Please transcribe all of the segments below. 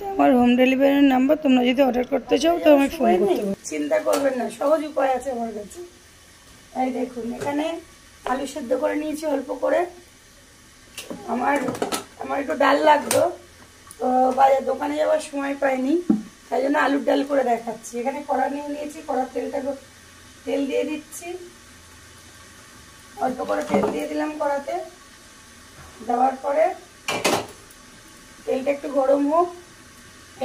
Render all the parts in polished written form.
এটা আমার হোম ডেলিভারির নাম্বার, তোমরা যদি অর্ডার করতে চাও তো আমি ফোন করতে পারো। চিন্তা করবেন না, সহজ উপায় আছে আমার কাছে। এই দেখুন, এখানে আলু সেদ্ধ করে নিয়েছি অল্প করে। আমার একটু ডাল লাগতো, তো বাজার দোকানে যাওয়ার সময় পাইনি, তাই জন্য আলুর ডাল করে দেখাচ্ছি। এখানে কড়া নিয়ে নিয়েছি, কড়ার তেল দিয়ে দিচ্ছি। অল্প করে তেল দিয়ে দিলাম কড়াতে। দেওয়ার পরে তেলটা একটু গরম হোক।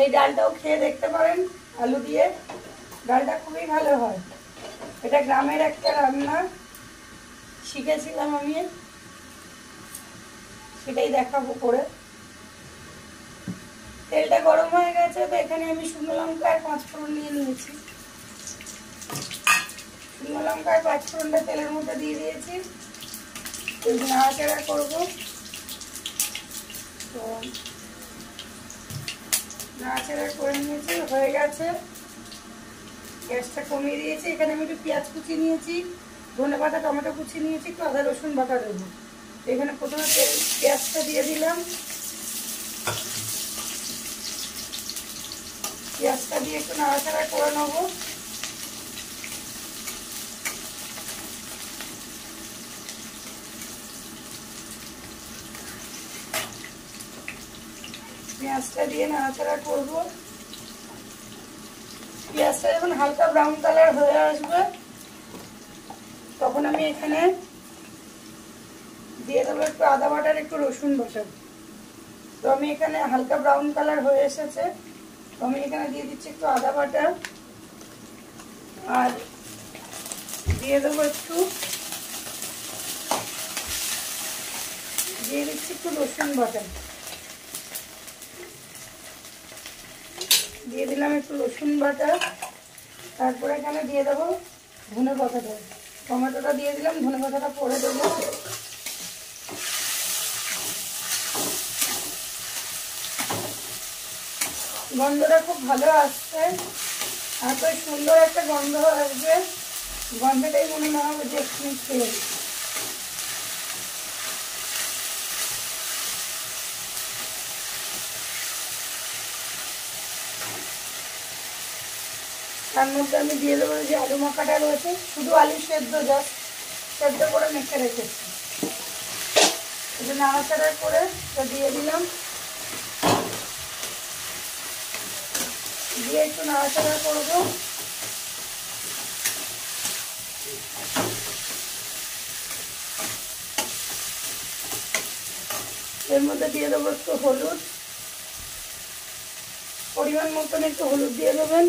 এই ডালটাও খেয়ে দেখতে পারেন, আলু দিয়ে ডালটা খুবই ভালো হয়। এটা গ্রামের একটা রান্না, শিখেছিলাম আমি, সেটাই দেখাবো করে। তেলটা গরম হয়ে গেছে, তো এখানে আমি শুকনো লঙ্কা আর 5 ফোড়ন নিয়ে নিয়েছি। শুকনো লঙ্কা আর 5 ফোড়নটা তেলের মধ্যে দিয়ে দিয়েছি। নাড়াচাড়া করবো, তো নাড়াচাড়া করে নিয়েছি, হয়ে গেছে। গ্যাসটা কমিয়ে দিয়েছি। এখানে আমি একটু পেঁয়াজ কুচি নিয়েছি, ধনেপাতা, টমেটো কুচি নিয়েছি, একটু আদা রসুন বাটা দেবো। এখানে প্রথমে পেঁয়াজটা দিয়ে দিলাম। পেঁয়াজটা দিয়ে একটু নাড়াচাড়া করে নেবো। পেঁয়াজটা দিয়ে নাড়াচাড়া করবো। পেঁয়াজটা যখন হালকা ব্রাউন কালার হয়ে আসবে, তখন আমি এখানে দিয়ে দেবো একটু আদা বাটার, একটু রসুন বাটা। তো আমি এখানে হালকা ব্রাউন কালার হয়ে এসেছে, তো আমি এখানে দিয়ে দিচ্ছি একটু আদা বাটা, আর দিয়ে দেবো দিয়ে দিচ্ছি একটু রসুন বাটা। দিয়ে দিলাম একটু রসুন বাটা। তারপরে এখানে দিয়ে দেবো ধনে পাতাটা, টমেটোটা দিয়ে দিলাম, ধনে পাতাটা পরে দেবো। গন্ধটা খুব ভালো আসছে, এত সুন্দর একটা গন্ধ আসবে, গন্ধটাই মনে না হবে যে একটু খেয়ে। তার মধ্যে আমি দিয়ে দেবো যে আলু মাখাটা রয়েছে, শুধু আলু সেদ্ধ, জাস্ট সেদ্ধ করে মেখে রেখেছি। এটা নাড়াচাড়া করে দিয়ে দিলাম, দিয়ে একটু নাড়াচাড়া করবো। এর মধ্যে দিয়ে দেবো একটু হলুদ, পরিমাণ মতন একটু হলুদ দিয়ে দেবেন।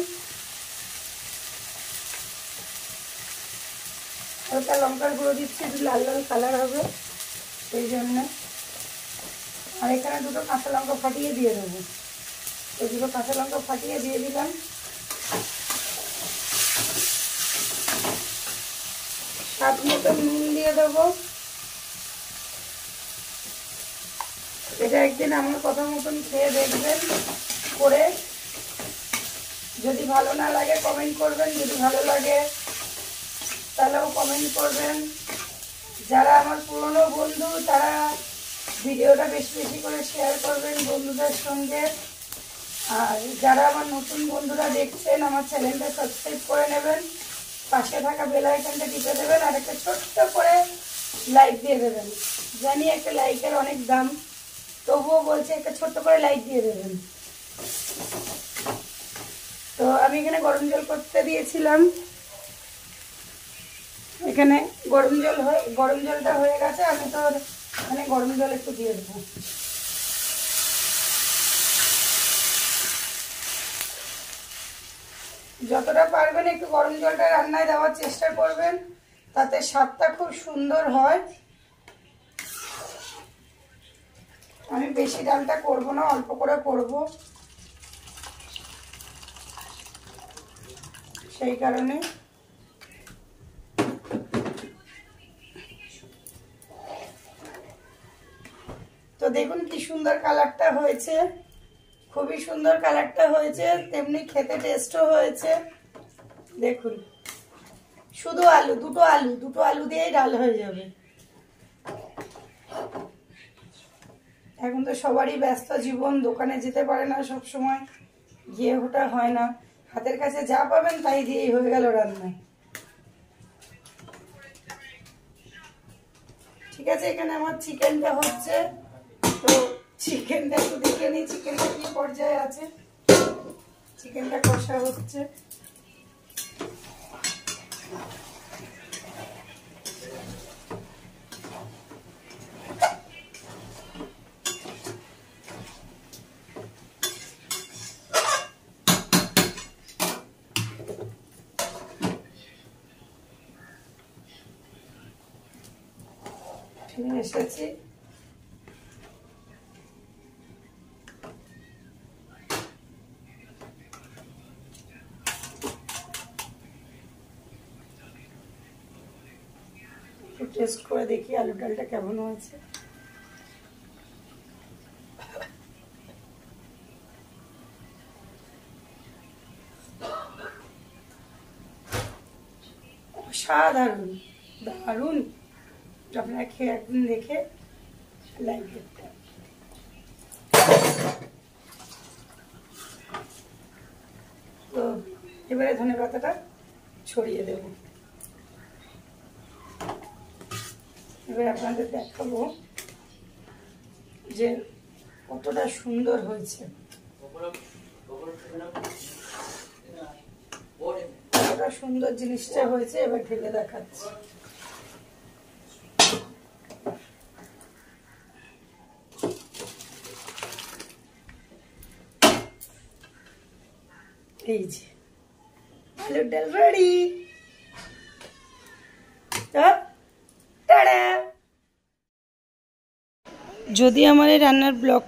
হালকা লঙ্কার গুঁড়ো দিচ্ছি, একটু লাল লাল কালার হবে সেই জন্য। আর এখানে দুটো কাঁচা লঙ্কা ফাটিয়ে দিয়ে দেবো, এই দুটো কাঁচা লঙ্কা ফাটিয়ে দিয়ে দিলাম। স্বাদ মতন নুন দিয়ে দেবো। এটা একদিন আমার কথা মতন খেয়ে দেখবেন করে, যদি ভালো না লাগে কমেন্ট করবেন, যদি ভালো লাগে তাহলেও কমেন্ট করবেন। যারা আমার পুরনো বন্ধু তারা ভিডিওটা বেশি বেশি করে শেয়ার করবেন বন্ধুদের সঙ্গে। আর যারা আমার নতুন বন্ধুরা দেখছেন, আমার চ্যানেলটা সাবস্ক্রাইব করে নেবেন, পাশে থাকা বেল আইকনটা টিপে দেবেন, আর একটা ছোট্ট করে লাইক দিয়ে দেবেন। জানি একটা লাইকের অনেক দাম, তবুও বলছে একটা ছোট্ট করে লাইক দিয়ে দেবেন। তো আমি এখানে গরম জল করতে দিয়েছিলাম, এখানে গরম জলটা হয়ে গেছে। আমি তো এখানে গরম জল একটু দিয়ে দেবো। যতটা পারবেন একটু গরম জলটা রান্নায় দেওয়ার চেষ্টা করবেন, তাতে স্বাদটা খুব সুন্দর হয়। আমি বেশি ডালটা করব না, অল্প করে করব, সেই কারণে। তো দেখুন কি সুন্দর কালারটা হয়েছে, খুবই সুন্দর কালারটা হয়েছে, তেমনি খেতে টেস্টও হয়েছে। দেখুন, শুধু দুটো আলু দিয়েই ডাল হয়ে যাবে। এখন তো সবারই ব্যস্ত জীবন, দোকানে যেতে পারে না সব সময়, গিয়ে ওটা হয় না। হাতের কাছে যা পাবেন তাই দিয়েই হয়ে গেল রান্না। ঠিক আছে, এখানে আমার চিকেনটা হচ্ছে, তো চিকেনটা একটু দেখে নিই চিকেনটা কি পর্যায়ে আছে। চিকেনটা কষা হচ্ছে। এসেছি টেস্ট করে দেখি আলু ডালটা কেমন হয়েছে। অসাধারণ, দারুণ। আপনারা খেয়ে একদিন দেখে লাইক করতে। তো এবারে ধনেপাতাটা ছড়িয়ে দেব। এবার আপনাদের দেখাবো যে কতটা সুন্দর হয়েছে, কতটা সুন্দর জিনিসটা হয়েছে। এবার ঢেলে দেখাচ্ছি। এই যে আলুর ডাল রেডি। যদি আমার এই রান্নার ব্লগটা